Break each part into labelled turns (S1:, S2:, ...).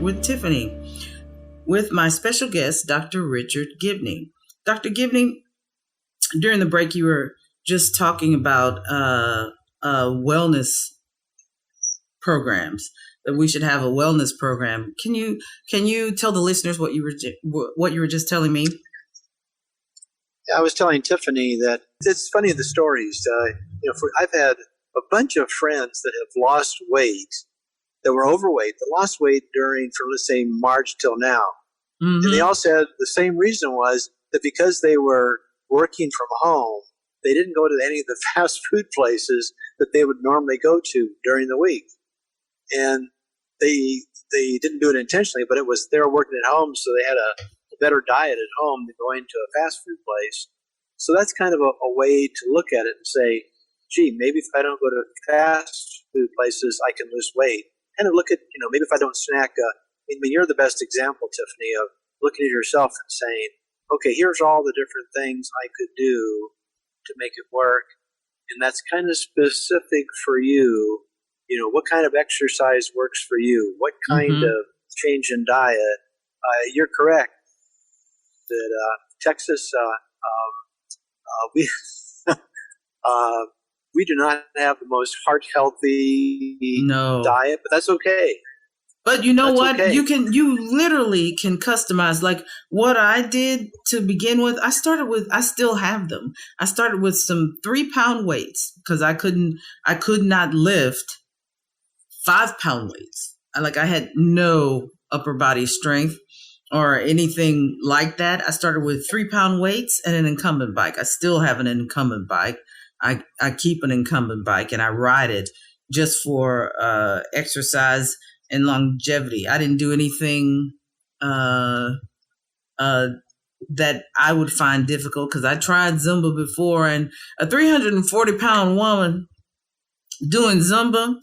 S1: With Tiffany, with my special guest, Dr. Richard Gibney. Dr. Gibney, during the break, you were just talking about wellness programs, that we should have a wellness program. Can you tell the listeners what you were just telling me?
S2: Yeah, I was telling Tiffany that it's funny, the stories. I've had a bunch of friends that have lost weight, that were overweight, that lost weight from, let's say, March till now. Mm-hmm. And they all said the same reason was that because they were working from home, they didn't go to any of the fast food places that they would normally go to during the week. And they didn't do it intentionally, but they were working at home, so they had a better diet at home than going to a fast food place. So that's kind of a way to look at it and say, gee, maybe if I don't go to fast food places, I can lose weight. Kind of look at, maybe if I don't snack, you're the best example, Tiffany, of looking at yourself and saying, okay, here's all the different things I could do to make it work. And that's kind of specific for you. What kind of exercise works for you? What kind of change in diet? You're correct that Texas, we do not have the most heart-healthy diet, but that's okay.
S1: But you know what? Okay. You literally can customize. Like what I did to begin with, I still have them. I started with some 3-pound weights because I could not lift 5-pound weights. I had no upper body strength or anything like that. I started with 3-pound weights and an incumbent bike. I still have an incumbent bike. I keep an incumbent bike and I ride it just for exercise and longevity. I didn't do anything that I would find difficult because I tried Zumba before, and a 340-pound woman doing Zumba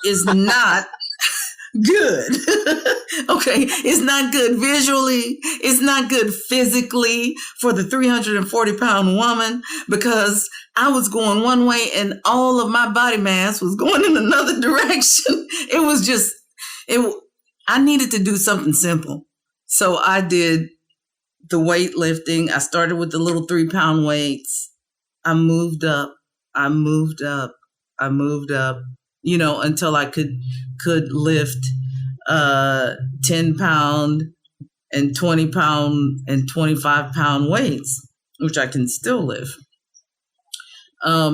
S1: is not good. Okay, it's not good visually. It's not good physically for the 340-pound woman because I was going one way and all of my body mass was going in another direction. It was just, I needed to do something simple. So I did the weightlifting. I started with the little 3-pound weights. I moved up, until I could lift 10-pound and 20-pound and 25-pound weights, which I can still lift. I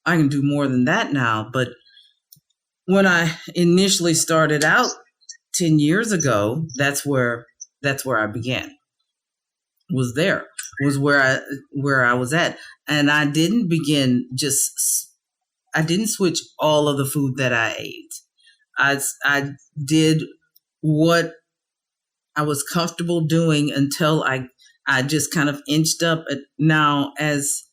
S1: can do more than that now, but when I initially started out 10 years ago, that's where I began. Was where I was at, and I didn't I didn't switch all of the food that I ate. I did what I was comfortable doing until I just kind of inched up. Now, as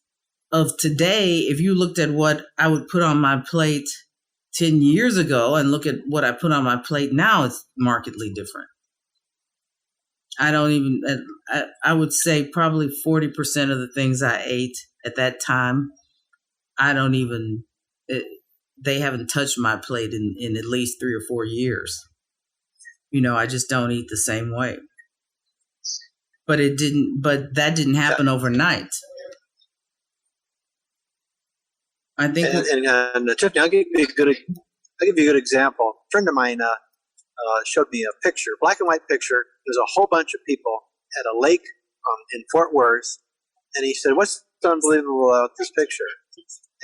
S1: of today, if you looked at what I would put on my plate 10 years ago and look at what I put on my plate now, it's markedly different. I would say probably 40% of the things I ate at that time, they haven't touched my plate in at least 3 or 4 years. I just don't eat the same way. But that didn't happen overnight. I think.
S2: And Tiffany, I'll give you a good example. A friend of mine showed me a picture, black and white picture. There's a whole bunch of people at a lake in Fort Worth, and he said, "What's unbelievable about this picture?"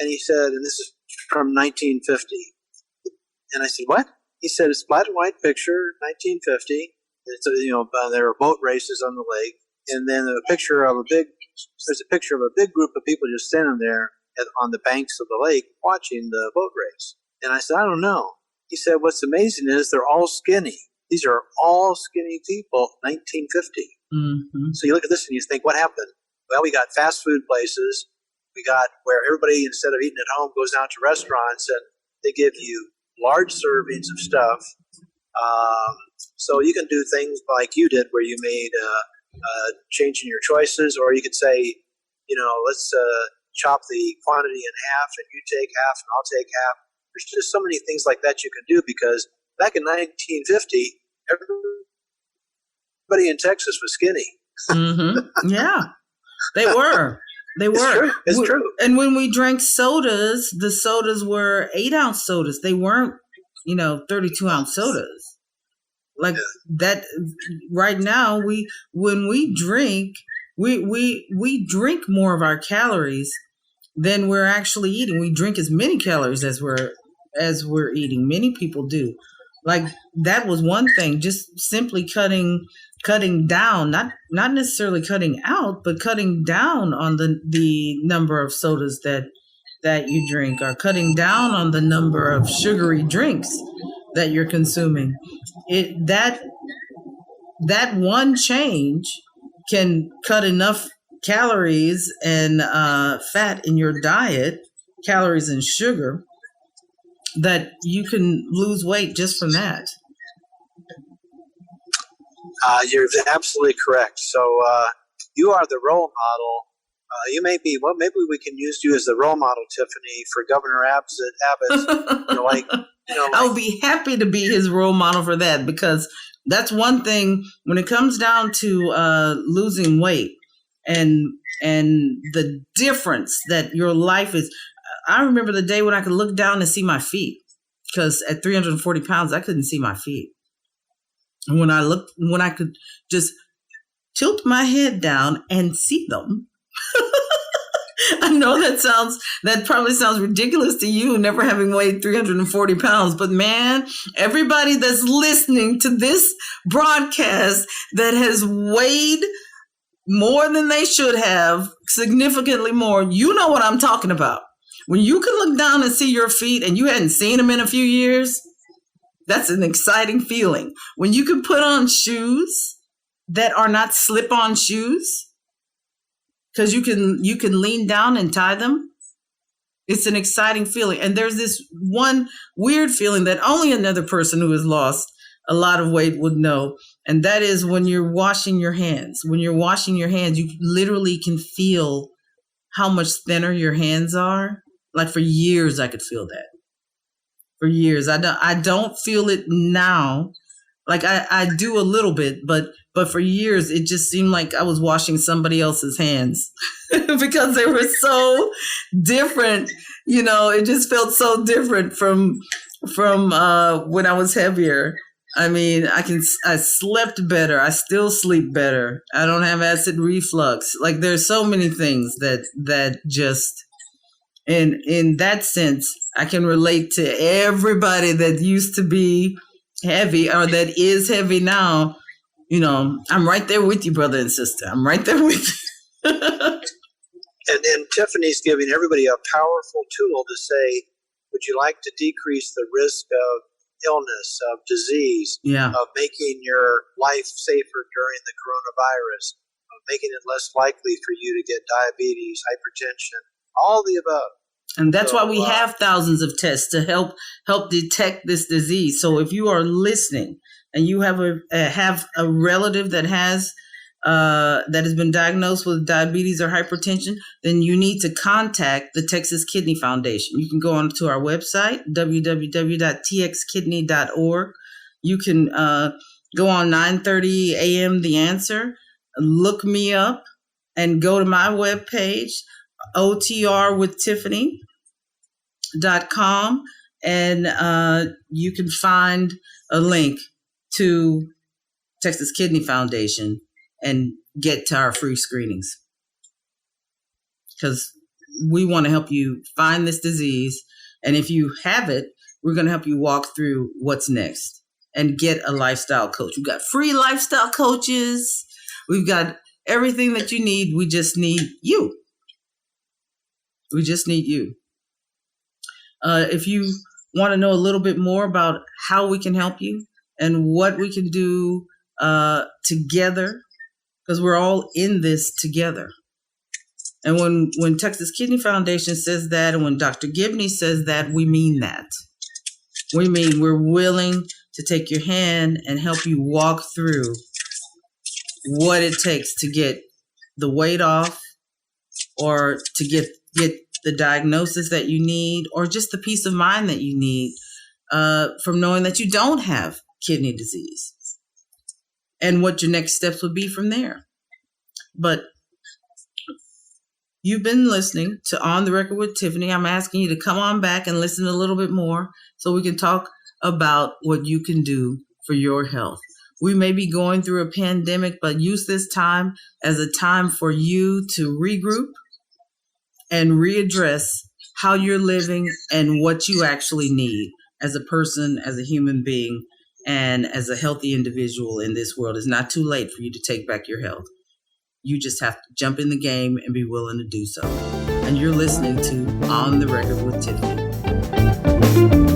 S2: And he said, and this is from 1950. And I said, "What?" He said, "It's a black and white picture, 1950. There were boat races on the lake, and then there's a picture of a big group of people just standing there on the banks of the lake watching the boat race." And I said, "I don't know." He said, "What's amazing is they're all skinny. These are all skinny people, 1950. Mm-hmm. So you look at this and you think, what happened? Well, we got fast food places. We got where everybody, instead of eating at home, goes out to restaurants and they give you large servings of stuff. So you can do things like you did, where you made change in your choices, or you could say, let's chop the quantity in half, and you take half, and I'll take half. There's just so many things like that you can do, because back in 1950, everybody in Texas was skinny.
S1: Mm-hmm. Yeah, they were. They were.
S2: It's true.
S1: And when we drank sodas, the sodas were 8-ounce sodas. They weren't, 32-ounce sodas. Like that. Right now, when we drink, we drink more of our calories than we're actually eating. We drink as many calories as we're eating. Many people do. Like that was one thing. Just simply cutting down, not necessarily cutting out, but cutting down on the number of sodas that you drink, or cutting down on the number of sugary drinks that you're consuming. That one change can cut enough calories and fat in your diet, calories and sugar, that you can lose weight just from that.
S2: You're absolutely correct. So you are the role model. You may be. Well, maybe we can use you as the role model, Tiffany, for Governor Abbott.
S1: I would be happy to be his role model for that, because that's one thing when it comes down to losing weight and the difference that your life is. I remember the day when I could look down and see my feet, because at 340 pounds, I couldn't see my feet. And when I could just tilt my head down and see them. I know that probably sounds ridiculous to you, never having weighed 340 pounds, but man, everybody that's listening to this broadcast that has weighed more than they should have, significantly more, you know what I'm talking about. When you can look down and see your feet and you hadn't seen them in a few years, that's an exciting feeling. When you can put on shoes that are not slip-on shoes, because you can lean down and tie them, it's an exciting feeling. And there's this one weird feeling that only another person who has lost a lot of weight would know, and that is when you're washing your hands. When you're washing your hands, you literally can feel how much thinner your hands are. Like for years, I could feel that. For years, I don't feel it now. Like I do a little bit, but for years, it just seemed like I was washing somebody else's hands because they were so different. It just felt so different from when I was heavier. I mean, I slept better. I still sleep better. I don't have acid reflux. Like there's so many things that just, in that sense, I can relate to everybody that used to be heavy or that is heavy now. I'm right there with you, brother and sister. I'm right there with you.
S2: And Tiffany's giving everybody a powerful tool to say, would you like to decrease the risk of illness, of disease, of making your life safer during the coronavirus, of making it less likely for you to get diabetes, hypertension, all the above.
S1: And that's why we have thousands of tests to help detect this disease. So if you are listening and you have a relative that has been diagnosed with diabetes or hypertension, then you need to contact the Texas Kidney Foundation. You can go on to our website, www.txkidney.org. You can go on 9:30 a.m. The Answer, look me up, and go to my webpage, otrwithtiffany.com, and you can find a link to Texas Kidney Foundation and get to our free screenings, because we want to help you find this disease. And if you have it, we're going to help you walk through what's next and get a lifestyle coach. We've got free lifestyle coaches. We've got everything that you need. We just need you. We just need you. If you want to know a little bit more about how we can help you and what we can do together, because we're all in this together. And when Texas Kidney Foundation says that, and when Dr. Gibney says that, we mean that. We mean we're willing to take your hand and help you walk through what it takes to get the weight off, or to get the diagnosis that you need, or just the peace of mind that you need from knowing that you don't have kidney disease, and what your next steps would be from there. But you've been listening to On the Record with Tiffany. I'm asking you to come on back and listen a little bit more so we can talk about what you can do for your health. We may be going through a pandemic, but use this time as a time for you to regroup and readdress how you're living and what you actually need as a person, as a human being, and as a healthy individual in this world. It's not too late for you to take back your health. You just have to jump in the game and be willing to do so. And you're listening to On the Record with Tiffany.